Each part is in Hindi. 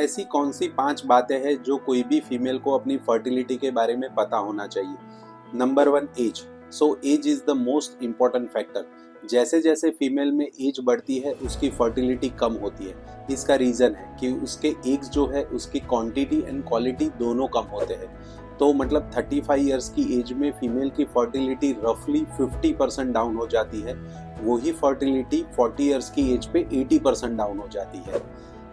ऐसी कौन सी 5 बातें हैं जो कोई भी फीमेल को अपनी फर्टिलिटी के बारे में पता होना चाहिए? Number 1, age. So age is the most important factor. जैसे जैसे फीमेल में एज बढ़ती है उसकी फर्टिलिटी कम होती है। इसका रीज़न है कि उसके एग्स जो है उसकी क्वांटिटी एंड क्वालिटी दोनों कम होते हैं। तो मतलब 35 इयर्स की एज में फीमेल की फर्टिलिटी रफली 50% डाउन हो जाती है। वही फर्टिलिटी 40 इयर्स की एज पे 80% डाउन हो जाती है।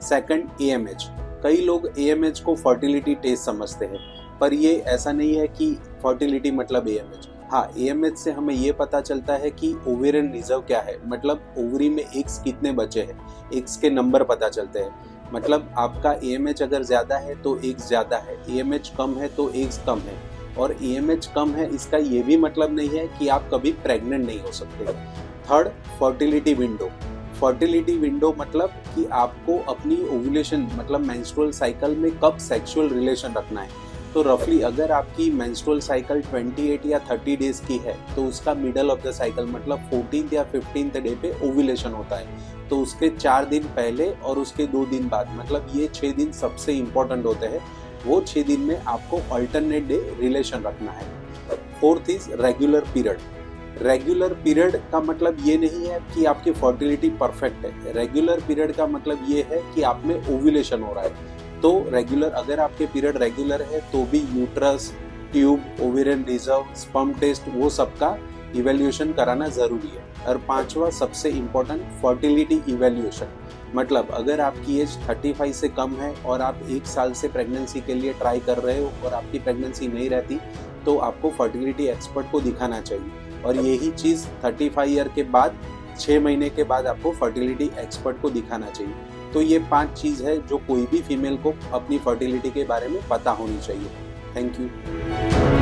Second, AMH। कई लोग AMH को फर्टिलिटी टेस्ट समझते हैं, पर ये ऐसा नहीं है कि फर्टिलिटी मतलब AMH। हाँ, AMH से हमें ये पता चलता है कि ओवेरियन रिजर्व क्या है, मतलब ओवरी में एग्स कितने बचे हैं, एग्स के नंबर पता चलते हैं। मतलब आपका AMH अगर ज़्यादा है तो एग्स ज़्यादा है, AMH कम है तो एग्स कम है। और AMH कम है इसका ये भी मतलब नहीं है कि आप कभी प्रेग्नेंट नहीं हो सकते। Third, fertility window. Fertility window मतलब कि आपको अपनी ओव्यूलेशन मतलब मेंस्ट्रुअल साइकिल में कब सेक्सुअल रिलेशन रखना है। तो रफली अगर आपकी मेंस्ट्रुअल साइकिल 28 या 30 डेज की है तो उसका मिडल ऑफ द साइकिल मतलब 14th या 15th डे पे ओव्यूलेशन होता है। तो उसके 4 दिन पहले और उसके 2 दिन बाद, मतलब ये 6 दिन सबसे इम्पोर्टेंट होते हैं। वो 6 दिन में आपको अल्टरनेट डे रिलेशन रखना है। Fourth is regular period. Regular period का मतलब ये नहीं है कि आपकी फर्टिलिटी परफेक्ट है। रेगुलर पीरियड का मतलब ये है कि आप में ओव्यूलेशन हो रहा है। तो रेगुलर, अगर आपके पीरियड रेगुलर है तो भी uterus, tube, ovarian reserve, sperm test वो सबका इवैल्यूएशन कराना जरूरी है। और पांचवा सबसे इम्पोर्टेंट, फर्टिलिटी इवैल्यूएशन। मतलब अगर आपकी एज 35 से कम है और आप 1 साल से प्रेगनेंसी के लिए ट्राई कर रहे हो और आपकी प्रेगनेंसी नहीं रहती, तो आपको फर्टिलिटी एक्सपर्ट को दिखाना चाहिए। और यही चीज़ 35 ईयर के बाद 6 महीने के बाद आपको फर्टिलिटी एक्सपर्ट को दिखाना चाहिए। तो ये 5 चीज़ है जो कोई भी फीमेल को अपनी फर्टिलिटी के बारे में पता होनी चाहिए। Thank you.